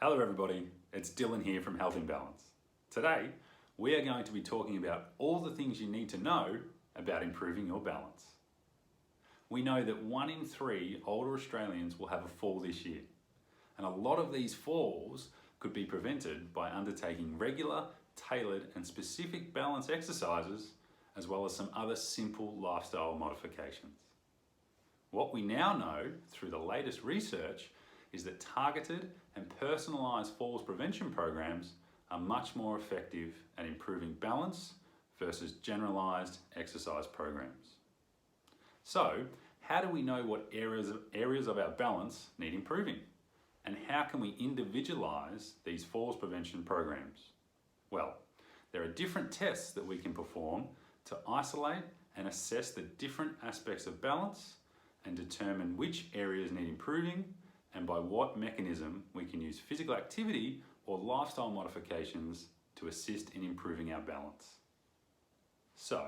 Hello everybody, it's Dylan here from Health in Balance. Today, we are going to be talking about all the things you need to know about improving your balance. We know that 1 in 3 older Australians will have a fall this year, and a lot of these falls could be prevented by undertaking regular, tailored and specific balance exercises, as well as some other simple lifestyle modifications. What we now know through the latest research is that targeted and personalised falls prevention programs are much more effective at improving balance versus generalised exercise programs. So, how do we know what areas of our balance need improving? And how can we individualise these falls prevention programs? Well, there are different tests that we can perform to isolate and assess the different aspects of balance and determine which areas need improving and by what mechanism we can use physical activity or lifestyle modifications to assist in improving our balance. So,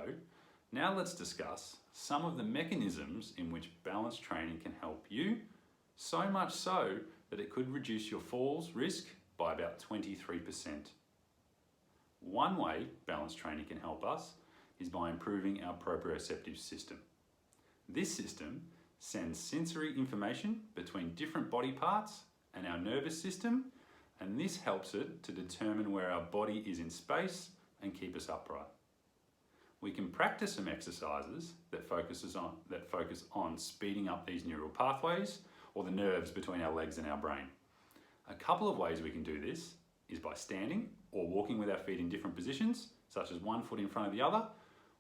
now let's discuss some of the mechanisms in which balance training can help you, so much so that it could reduce your falls risk by about 23%. One way balance training can help us is by improving our proprioceptive system. This system sends sensory information between different body parts and our nervous system, and this helps it to determine where our body is in space and keep us upright. We can practice some exercises that focus on speeding up these neural pathways or the nerves between our legs and our brain. A couple of ways we can do this is by standing or walking with our feet in different positions, such as one foot in front of the other,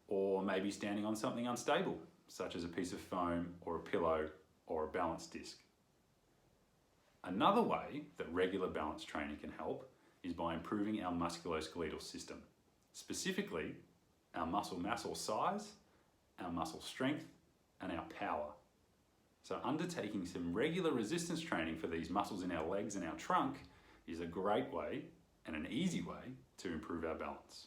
or maybe standing on something unstable, such as a piece of foam or a pillow or a balance disc. Another way that regular balance training can help is by improving our musculoskeletal system, specifically our muscle mass or size, our muscle strength, and our power. So undertaking some regular resistance training for these muscles in our legs and our trunk is a great way and an easy way to improve our balance.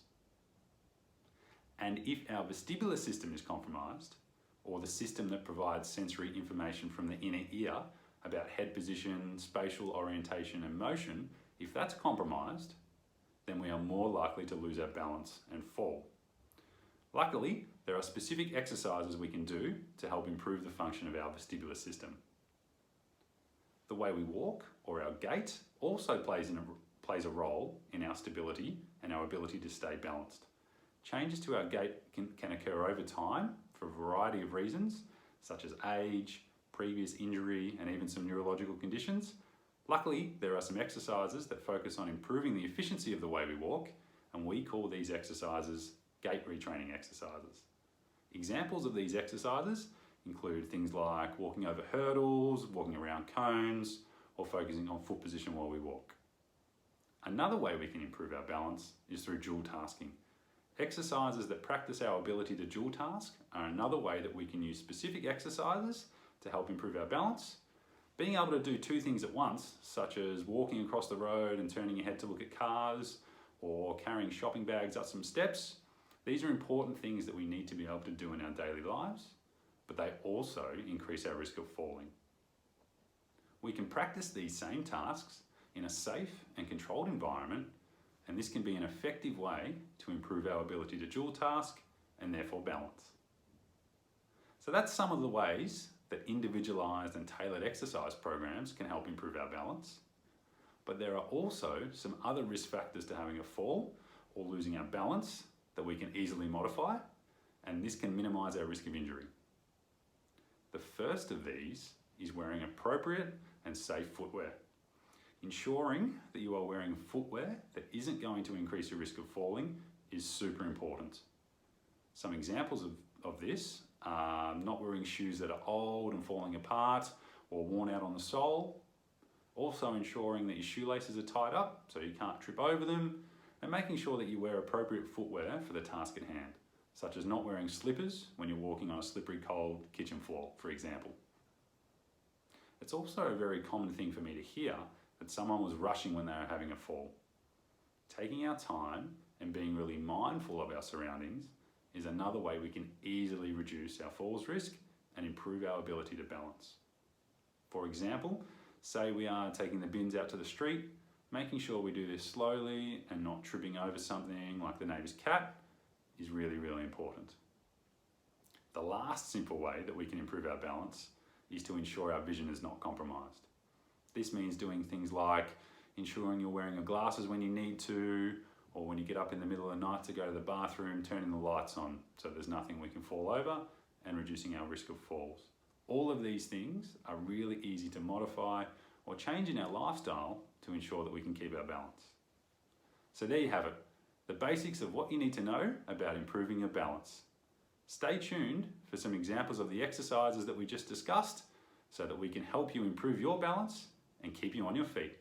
And if our vestibular system is compromised, or the system that provides sensory information from the inner ear about head position, spatial orientation and motion, if that's compromised, then we are more likely to lose our balance and fall. Luckily, there are specific exercises we can do to help improve the function of our vestibular system. The way we walk, or our gait, also plays a role in our stability and our ability to stay balanced. Changes to our gait can occur over time for a variety of reasons, such as age, previous injury, and even some neurological conditions. Luckily, there are some exercises that focus on improving the efficiency of the way we walk, and we call these exercises gait retraining exercises. Examples of these exercises include things like walking over hurdles, walking around cones, or focusing on foot position while we walk. Another way we can improve our balance is through dual tasking. Exercises that practice our ability to dual task are another way that we can use specific exercises to help improve our balance. Being able to do 2 things at once, such as walking across the road and turning your head to look at cars, or carrying shopping bags up some steps, these are important things that we need to be able to do in our daily lives, but they also increase our risk of falling. We can practice these same tasks in a safe and controlled environment, and this can be an effective way to improve our ability to dual task and therefore balance. So that's some of the ways that individualised and tailored exercise programs can help improve our balance. But there are also some other risk factors to having a fall or losing our balance that we can easily modify, and this can minimise our risk of injury. The first of these is wearing appropriate and safe footwear. Ensuring that you are wearing footwear that isn't going to increase your risk of falling is super important. Some examples of this are not wearing shoes that are old and falling apart or worn out on the sole. Also ensuring that your shoelaces are tied up so you can't trip over them, and making sure that you wear appropriate footwear for the task at hand, such as not wearing slippers when you're walking on a slippery, cold kitchen floor, for example. It's also a very common thing for me to hear that someone was rushing when they were having a fall. Taking our time and being really mindful of our surroundings is another way we can easily reduce our falls risk and improve our ability to balance. For example, say we are taking the bins out to the street, Making sure we do this slowly and not tripping over something like the neighbour's cat is really, really important. The last simple way that we can improve our balance is to ensure our vision is not compromised. This means doing things like ensuring you're wearing your glasses when you need to, or when you get up in the middle of the night to go to the bathroom, turning the lights on so there's nothing we can fall over, and reducing our risk of falls. All of these things are really easy to modify or change in our lifestyle to ensure that we can keep our balance. So there you have it, the basics of what you need to know about improving your balance. Stay tuned for some examples of the exercises that we just discussed so that we can help you improve your balance and keep you on your feet.